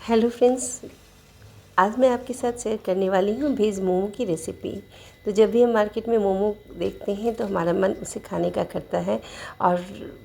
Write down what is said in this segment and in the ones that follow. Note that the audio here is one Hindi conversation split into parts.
हेलो फ्रेंड्स, आज मैं आपके साथ शेयर करने वाली हूँ वेज मोमो की रेसिपी। तो जब भी हम मार्केट में मोमो देखते हैं तो हमारा मन उसे खाने का करता है और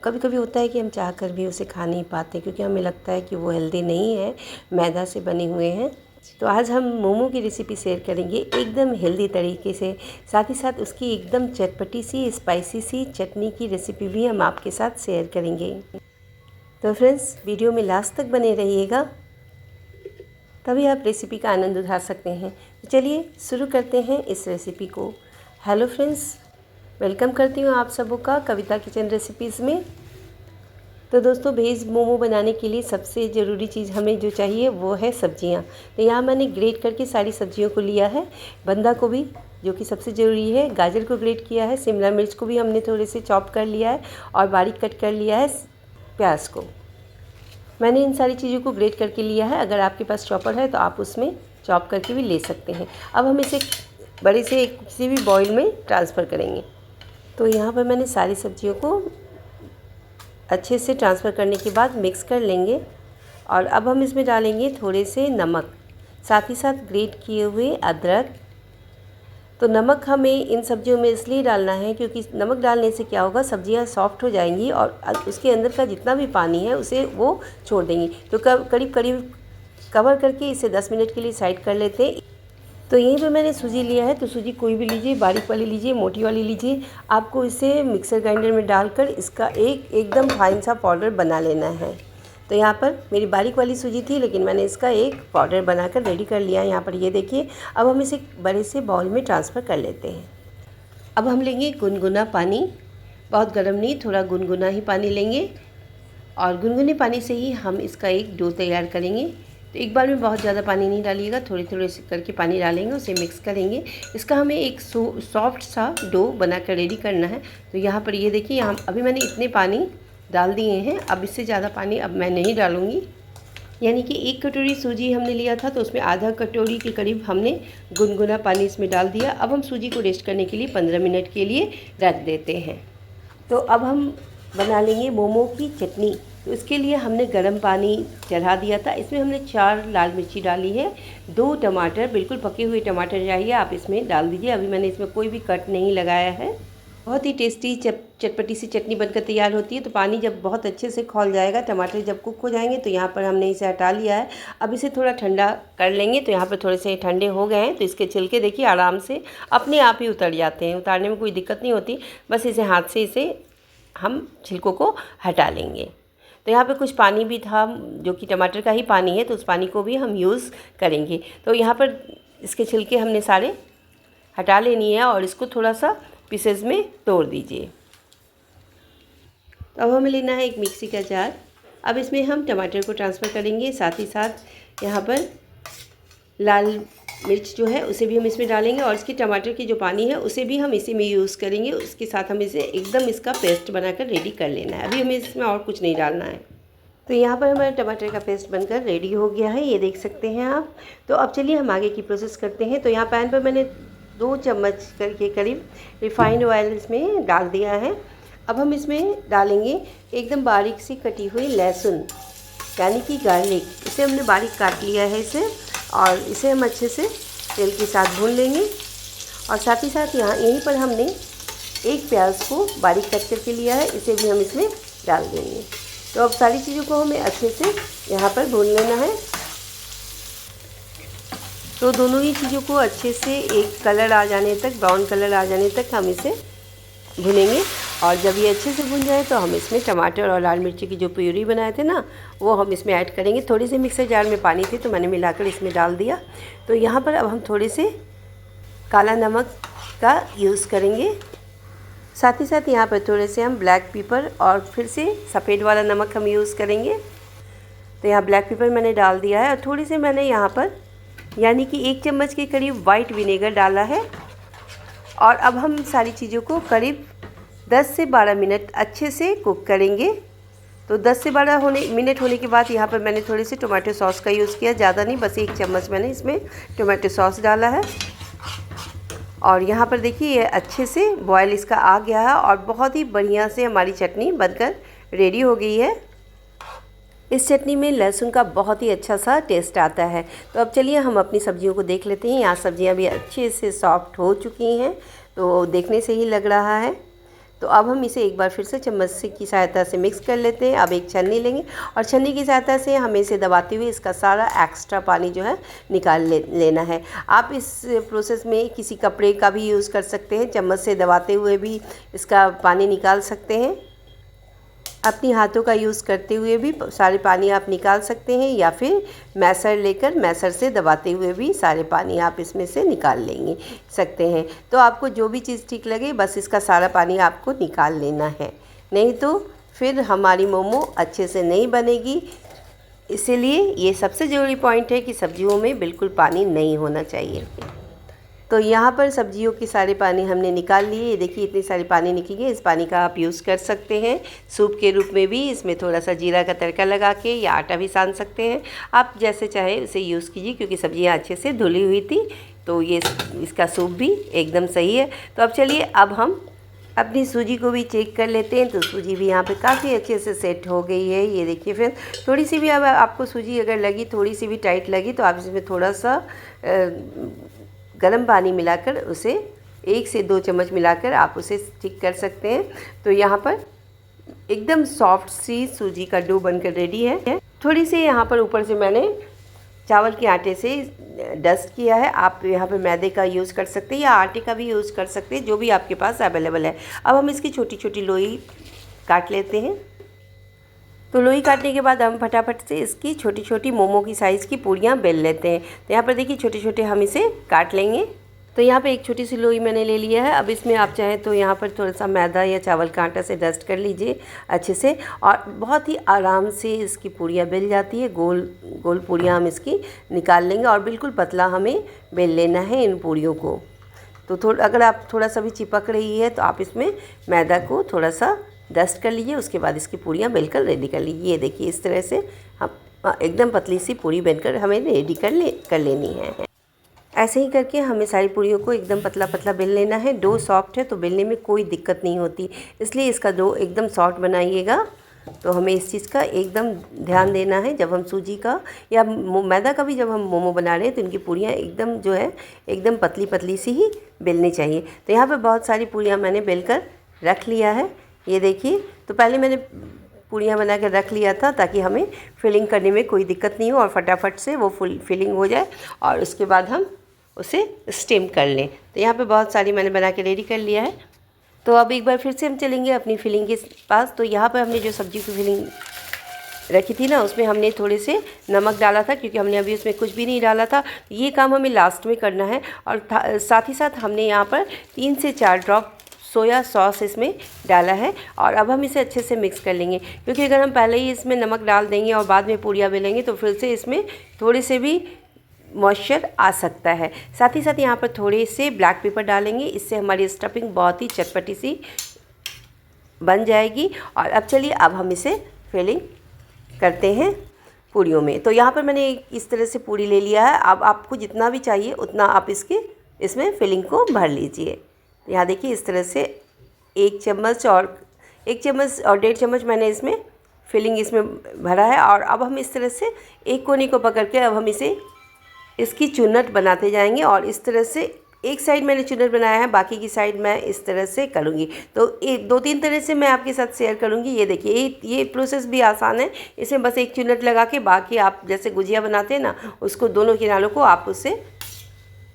कभी कभी होता है कि हम चाह कर भी उसे खा नहीं पाते क्योंकि हमें लगता है कि वो हेल्दी नहीं है, मैदा से बने हुए हैं। तो आज हम मोमो की रेसिपी शेयर करेंगे एकदम हेल्दी तरीके से। साथ ही साथ उसकी एकदम चटपटी सी स्पाइसी सी चटनी की रेसिपी भी हम आपके साथ शेयर करेंगे। तो फ्रेंड्स, वीडियो में लास्ट तक बने रहिएगा, तभी आप रेसिपी का आनंद उठा सकते हैं। तो चलिए शुरू करते हैं इस रेसिपी को। हेलो फ्रेंड्स, वेलकम करती हूँ आप सबों का कविता किचन रेसिपीज़ में। तो दोस्तों, वेज मोमो बनाने के लिए सबसे ज़रूरी चीज़ हमें जो चाहिए वो है सब्जियाँ। तो यहाँ मैंने ग्रेट करके सारी सब्जियों को लिया है। बंदा गोभी जो कि सबसे ज़रूरी है, गाजर को ग्रेट किया है, शिमला मिर्च को भी हमने थोड़े से चॉप कर लिया है और बारीक कट कर लिया है प्याज को। मैंने इन सारी चीज़ों को ग्रेट करके लिया है। अगर आपके पास चॉपर है तो आप उसमें चॉप करके भी ले सकते हैं। अब हम इसे बड़े से किसी भी बॉईल में ट्रांसफ़र करेंगे। तो यहाँ पर मैंने सारी सब्जियों को अच्छे से ट्रांसफ़र करने के बाद मिक्स कर लेंगे और अब हम इसमें डालेंगे थोड़े से नमक, साथ ही साथ ग्रेट किए हुए अदरक। तो नमक हमें इन सब्जियों में इसलिए डालना है क्योंकि नमक डालने से क्या होगा, सब्जियां सॉफ्ट हो जाएंगी और उसके अंदर का जितना भी पानी है उसे वो छोड़ देंगी। तो करीब करीब कवर करके इसे 10 मिनट के लिए साइड कर लेते हैं। तो यहीं पे मैंने सूजी लिया है, तो सूजी कोई भी लीजिए, बारीक वाली लीजिए, मोटी वाली लीजिए। आपको इसे मिक्सर ग्राइंडर में डालकर इसका एकदम फाइन सा पाउडर बना लेना है। तो यहाँ पर मेरी बारीक वाली सूजी थी, लेकिन मैंने इसका एक पाउडर बनाकर रेडी कर लिया है। यहाँ पर ये देखिए। अब हम इसे बड़े से बाउल में ट्रांसफ़र कर लेते हैं। अब हम लेंगे गुनगुना पानी, बहुत गर्म नहीं, थोड़ा गुनगुना ही पानी लेंगे और गुनगुने पानी से ही हम इसका एक डो तैयार करेंगे। तो एक बार में बहुत ज़्यादा पानी नहीं डालिएगा, थोड़े थोड़े से करके पानी डालेंगे, उसे मिक्स करेंगे। इसका हमें एक सॉफ्ट सा डो बनाकर रेडी करना है। तो यहाँ पर ये देखिए, यहाँ अभी मैंने इतने पानी डाल दिए हैं। अब इससे ज़्यादा पानी अब मैं नहीं डालूँगी। यानी कि 1 कटोरी सूजी हमने लिया था तो उसमें आधा कटोरी के करीब हमने गुनगुना पानी इसमें डाल दिया। अब हम सूजी को रेस्ट करने के लिए 15 मिनट के लिए रख देते हैं। तो अब हम बना लेंगे मोमो की चटनी। तो इसके लिए हमने गर्म पानी चढ़ा दिया था। इसमें हमने 4 लाल मिर्ची डाली है, 2 टमाटर, बिल्कुल पके हुए टमाटर चाहिए, आप इसमें डाल दीजिए। अभी मैंने इसमें कोई भी कट नहीं लगाया है। बहुत ही टेस्टी चटपटी सी चटनी बनकर तैयार होती है। तो पानी जब बहुत अच्छे से खौल जाएगा, टमाटर जब कुक हो जाएंगे, तो यहाँ पर हमने इसे हटा लिया है। अब इसे थोड़ा ठंडा कर लेंगे। तो यहाँ पर थोड़े से ठंडे हो गए हैं, तो इसके छिलके देखिए आराम से अपने आप ही उतर जाते हैं। उतारने में कोई दिक्कत नहीं होती, बस इसे हाथ से इसे हम छिलकों को हटा लेंगे। तो यहाँ पे कुछ पानी भी था जो कि टमाटर का ही पानी है, तो उस पानी को भी हम यूज़ करेंगे। तो यहाँ पर इसके छिलके हमने सारे हटा लेनी है और इसको थोड़ा सा पीसेस में तोड़ दीजिए। तो अब हमें लेना है एक मिक्सी का जार। अब इसमें हम टमाटर को ट्रांसफ़र करेंगे, साथ ही साथ यहाँ पर लाल मिर्च जो है उसे भी हम इसमें डालेंगे और इसकी टमाटर की जो पानी है उसे भी हम इसी में यूज़ करेंगे। उसके साथ हम इसे एकदम इसका पेस्ट बनाकर रेडी कर लेना है। अभी हमें इसमें और कुछ नहीं डालना है। तो यहाँ पर हमारा टमाटर का पेस्ट बनकर रेडी हो गया है, ये देख सकते हैं आप। तो अब चलिए हम आगे की प्रोसेस करते हैं। तो यहाँ पैन पर मैंने 2 चम्मच के करीब रिफाइंड ऑयल इसमें डाल दिया है। अब हम इसमें डालेंगे एकदम बारीक सी कटी हुई लहसुन, यानी कि गार्लिक। इसे हमने बारीक काट लिया है इसे, और इसे हम अच्छे से तेल के साथ भून लेंगे। और साथ ही साथ यहीं पर हमने एक प्याज को बारीक कट करके लिया है, इसे भी हम इसमें डाल देंगे। तो अब सारी चीज़ों को हमें अच्छे से यहाँ पर भून लेना है। तो दोनों ही चीज़ों को अच्छे से एक कलर आ जाने तक, ब्राउन कलर आ जाने तक हम इसे भुनेंगे। और जब ये अच्छे से भुन जाए तो हम इसमें टमाटर और लाल मिर्ची की जो प्यूरी बनाए थे ना, वो हम इसमें ऐड करेंगे। थोड़ी सी मिक्सर जार में पानी थी तो मैंने मिलाकर इसमें डाल दिया। तो यहाँ पर अब हम थोड़े से काला नमक का यूज़ करेंगे। साथ ही साथ यहाँ पर थोड़े से हम ब्लैक पेपर और फिर से सफ़ेद वाला नमक हम यूज़ करेंगे। तो यहाँ ब्लैक पेपर मैंने डाल दिया है और थोड़ी से मैंने यहाँ पर यानी कि 1 चम्मच के करीब वाइट विनेगर डाला है। और अब हम सारी चीज़ों को करीब 10 से 12 मिनट अच्छे से कुक करेंगे। तो 10 से 12 मिनट होने के बाद यहाँ पर मैंने थोड़ी सी टोमेटो सॉस का यूज़ किया, ज़्यादा नहीं, बस 1 चम्मच मैंने इसमें टोमेटो सॉस डाला है। और यहाँ पर देखिए ये अच्छे से बॉयल इसका आ गया है और बहुत ही बढ़िया से हमारी चटनी बनकर रेडी हो गई है। इस चटनी में लहसुन का बहुत ही अच्छा सा टेस्ट आता है। तो अब चलिए हम अपनी सब्जियों को देख लेते हैं। यहाँ सब्जियाँ भी अच्छे से सॉफ्ट हो चुकी हैं, तो देखने से ही लग रहा है। तो अब हम इसे एक बार फिर से चम्मच से की सहायता से मिक्स कर लेते हैं। अब एक छन्नी लेंगे और छन्नी की सहायता से हमें इसे दबाते हुए इसका सारा एक्स्ट्रा पानी जो है निकाल लेना है। आप इस प्रोसेस में किसी कपड़े का भी यूज़ कर सकते हैं, चम्मच से दबाते हुए भी इसका पानी निकाल सकते हैं। अपनी हाथों का यूज़ करते हुए भी सारे पानी आप निकाल सकते हैं, या फिर मैसर लेकर मैसर से दबाते हुए भी सारे पानी आप इसमें से निकाल सकते हैं। तो आपको जो भी चीज़ ठीक लगे बस इसका सारा पानी आपको निकाल लेना है, नहीं तो फिर हमारी मोमो अच्छे से नहीं बनेगी। इसीलिए ये सबसे ज़रूरी पॉइंट है कि सब्जियों में बिल्कुल पानी नहीं होना चाहिए। तो यहाँ पर सब्जियों की सारे पानी हमने निकाल लिए। ये देखिए इतनी सारी पानी निकली है। इस पानी का आप यूज़ कर सकते हैं सूप के रूप में भी। इसमें थोड़ा सा जीरा का तड़का लगा के या आटा भी सान सकते हैं, आप जैसे चाहे उसे यूज़ कीजिए। क्योंकि सब्जियाँ अच्छे से धुली हुई थी, तो ये इसका सूप भी एकदम सही है। तो अब चलिए अब हम अपनी सूजी को भी चेक कर लेते हैं। तो सूजी भी यहाँ पे काफ़ी अच्छे से सेट हो गई है। ये देखिए फिर थोड़ी सी भी अब आपको सूजी अगर लगी, थोड़ी सी भी टाइट लगी, तो आप इसमें थोड़ा सा गर्म पानी मिलाकर उसे 1 से 2 चम्मच मिलाकर आप उसे ठीक कर सकते हैं। तो यहाँ पर एकदम सॉफ्ट सी सूजी का डो बनकर रेडी है। थोड़ी सी यहाँ पर ऊपर से मैंने चावल के आटे से डस्ट किया है। आप यहाँ पे मैदे का यूज़ कर सकते हैं या आटे का भी यूज़ कर सकते हैं, जो भी आपके पास अवेलेबल है। अब हम इसकी छोटी छोटी लोई काट लेते हैं। तो लोई काटने के बाद हम फटाफट से इसकी छोटी छोटी मोमो की साइज़ की पूड़ियाँ बेल लेते हैं। तो यहाँ पर देखिए छोटे छोटे हम इसे काट लेंगे। तो यहाँ पे एक छोटी सी लोई मैंने ले लिया है। अब इसमें आप चाहें तो यहाँ पर थोड़ा सा मैदा या चावल का आटा से डस्ट कर लीजिए अच्छे से, और बहुत ही आराम से इसकी पूड़ियाँ बेल जाती है। गोल गोल पूड़ियाँ हम इसकी निकाल लेंगे और बिल्कुल पतला हमें बेल लेना है इन पूड़ियों को। तो अगर आप थोड़ा सा भी चिपक रही है तो आप इसमें मैदा को थोड़ा सा डस्ट कर लीजिए। उसके बाद इसकी पूड़ियाँ बेलकर रेडी कर लीजिए। ये देखिए इस तरह से हम एकदम पतली सी पूड़ी बेलकर हमें रेडी कर लेनी है। ऐसे ही करके हमें सारी पूड़ियों को एकदम पतला पतला बेल लेना है। डो सॉफ्ट है तो बेलने में कोई दिक्कत नहीं होती, इसलिए इसका डो एकदम सॉफ्ट बनाइएगा। तो हमें इस चीज़ का एकदम ध्यान देना है। जब हम सूजी का या मैदा का भी जब हम मोमो बना रहे हैं तो इनकी पूड़ियाँ एकदम जो है एकदम पतली पतली सी ही बेलनी चाहिए। तो यहाँ पर बहुत सारी पूड़ियाँ मैंने बेलकर रख लिया है। ये देखिए, तो पहले मैंने पूड़ियाँ बना कर रख लिया था ताकि हमें फिलिंग करने में कोई दिक्कत नहीं हो और फटाफट से वो फिलिंग हो जाए, और उसके बाद हम उसे स्टीम कर लें। तो यहाँ पे बहुत सारी मैंने बना के रेडी कर लिया है। तो अब एक बार फिर से हम चलेंगे अपनी फिलिंग के पास। तो यहाँ पर हमने जो सब्जी की फिलिंग रखी थी ना, उसमें हमने थोड़े से नमक डाला था, क्योंकि हमने अभी उसमें कुछ भी नहीं डाला था। ये काम हमें लास्ट में करना है। और साथ ही साथ हमने यहाँ पर 3 से 4 ड्रॉप सोया सॉस इसमें डाला है। और अब हम इसे अच्छे से मिक्स कर लेंगे, क्योंकि अगर हम पहले ही इसमें नमक डाल देंगे और बाद में पूड़ियाँ बेलेंगे तो फिर से इसमें थोड़े से भी मॉइस्चर आ सकता है। साथ ही साथ यहाँ पर थोड़े से ब्लैक पेपर डालेंगे, इससे हमारी स्टफिंग बहुत ही चटपटी सी बन जाएगी। और अब चलिए अब हम इसे फिलिंग करते हैं पूड़ियों में। तो यहाँ पर मैंने इस तरह से पूड़ी ले लिया है। अब आपको जितना भी चाहिए उतना आप इसमें फिलिंग को भर लीजिए। यहाँ देखिए इस तरह से 1 चम्मच और 1.5 चम्मच मैंने इसमें फिलिंग इसमें भरा है। और अब हम इस तरह से एक कोने को पकड़ के अब हम इसकी चुन्नट बनाते जाएंगे। और इस तरह से एक साइड मैंने चुन्नट बनाया है, बाकी की साइड मैं इस तरह से करूँगी। तो 2-3 तरह से मैं आपके साथ शेयर करूँगी। ये देखिए ये प्रोसेस भी आसान है। इसमें बस एक चुन्नट लगा के बाकी आप जैसे गुजिया बनाते हैं ना, उसको दोनों किनारों को आप उससे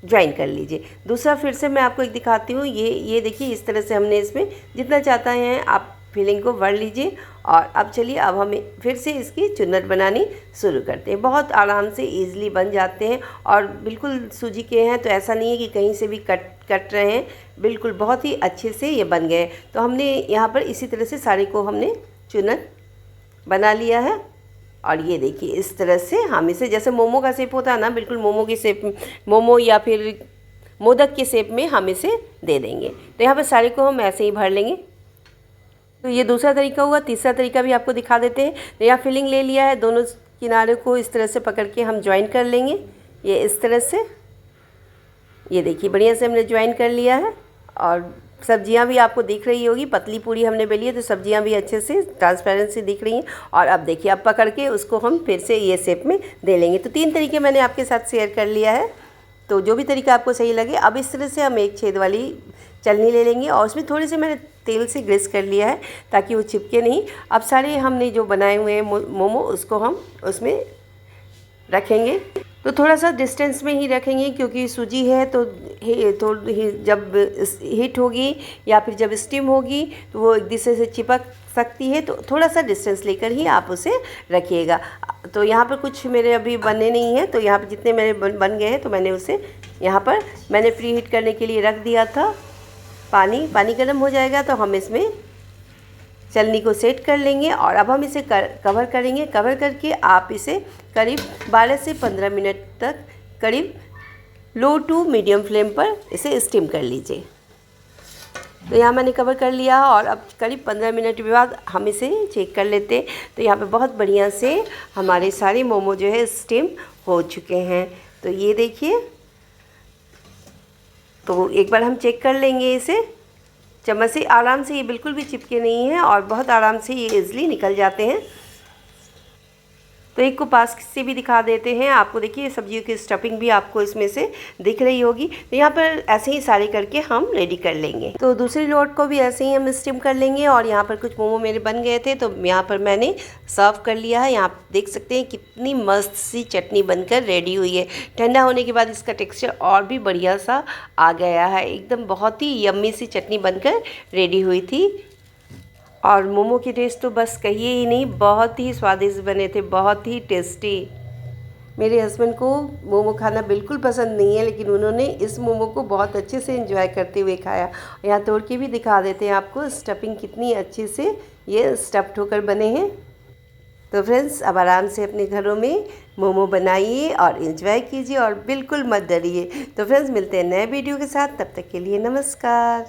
ज्वाइन कर लीजिए। दूसरा फिर से मैं आपको एक दिखाती हूँ। ये देखिए इस तरह से हमने इसमें जितना चाहते हैं आप फिलिंग को भर लीजिए। और अब चलिए अब हम फिर से इसकी चुन्नट बनानी शुरू करते हैं। बहुत आराम से ईज़िली बन जाते हैं और बिल्कुल सूजी के हैं, तो ऐसा नहीं है कि कहीं से भी कट रहे हैं। बिल्कुल बहुत ही अच्छे से ये बन गए। तो हमने यहाँ पर इसी तरह से सारे को हमने चुन्नट बना लिया है। और ये देखिए इस तरह से हम इसे जैसे मोमो का शेप होता है ना, बिल्कुल मोमो की शेप, मोमो या फिर मोदक के शेप में हम इसे दे देंगे। तो यहाँ पर सारे को हम ऐसे ही भर लेंगे। तो ये दूसरा तरीका हुआ। तीसरा तरीका भी आपको दिखा देते हैं। तो यहाँ फिलिंग ले लिया है, दोनों किनारे को इस तरह से पकड़ के हम ज्वाइन कर लेंगे। ये इस तरह से, ये देखिए बढ़िया से हमने ज्वाइन कर लिया है। और सब्जियां भी आपको दिख रही होगी, पतली पूरी हमने बेली है तो सब्जियां भी अच्छे से ट्रांसपेरेंसी दिख रही हैं। और अब देखिए, अब पकड़ के उसको हम फिर से ये शेप में दे लेंगे। तो 3 तरीके मैंने आपके साथ शेयर कर लिया है, तो जो भी तरीका आपको सही लगे। अब इस तरह से हम एक छेद वाली चलनी ले लेंगे और उसमें थोड़ी सी मैंने तेल से ग्रीस कर लिया है ताकि वो चिपके नहीं। अब सारे हमने जो बनाए हुए हैं मोमो, उसको हम उसमें रखेंगे। तो थोड़ा सा डिस्टेंस में ही रखेंगे क्योंकि सूजी है तो जब हीट होगी या फिर जब स्टीम होगी तो वो एक दूसरे से चिपक सकती है, तो थोड़ा सा डिस्टेंस लेकर ही आप उसे रखिएगा। तो यहाँ पर कुछ मेरे अभी बने नहीं हैं, तो यहाँ पर जितने मेरे बन गए हैं तो मैंने उसे यहाँ पर मैंने प्री हीट करने के लिए रख दिया था। पानी गर्म हो जाएगा तो हम इसमें चलनी को सेट कर लेंगे और अब हम इसे कवर करेंगे। कवर करके आप इसे करीब 12 से 15 मिनट तक करीब लो टू मीडियम फ्लेम पर इसे स्टीम कर लीजिए। तो यहाँ मैंने कवर कर लिया और अब करीब 15 मिनट के बाद हम इसे चेक कर लेते हैं। तो यहाँ पे बहुत बढ़िया से हमारे सारे मोमो जो है स्टीम हो चुके हैं। तो ये देखिए, तो एक बार हम चेक कर लेंगे इसे चम्मच से। आराम से, ये बिल्कुल भी चिपके नहीं हैं और बहुत आराम से ये इजली निकल जाते हैं। तो एक को पास से भी दिखा देते हैं आपको। देखिए, सब्जियों की स्टफिंग भी आपको इसमें से दिख रही होगी। तो यहाँ पर ऐसे ही सारे करके हम रेडी कर लेंगे। तो दूसरी लोट को भी ऐसे ही हम स्टीम कर लेंगे और यहाँ पर कुछ मोमो मेरे बन गए थे तो यहाँ पर मैंने सर्व कर लिया है। यहाँ देख सकते हैं कितनी मस्त सी चटनी बनकर रेडी हुई है। ठंडा होने के बाद इसका टेक्स्चर और भी बढ़िया सा आ गया है। एकदम बहुत ही यम्मी सी चटनी बनकर रेडी हुई थी और मोमो की टेस्ट तो बस कहिए ही नहीं, बहुत ही स्वादिष्ट बने थे, बहुत ही टेस्टी। मेरे हस्बैंड को मोमो खाना बिल्कुल पसंद नहीं है, लेकिन उन्होंने इस मोमो को बहुत अच्छे से एंजॉय करते हुए खाया। यहाँ तोड़ के भी दिखा देते हैं आपको स्टफिंग कितनी अच्छे से ये स्टफ्ड होकर बने हैं। तो फ्रेंड्स, अब आराम से अपने घरों में मोमो बनाइए और एंजॉय कीजिए और बिल्कुल मत डरिए। तो फ्रेंड्स, मिलते हैं नए वीडियो के साथ, तब तक के लिए नमस्कार।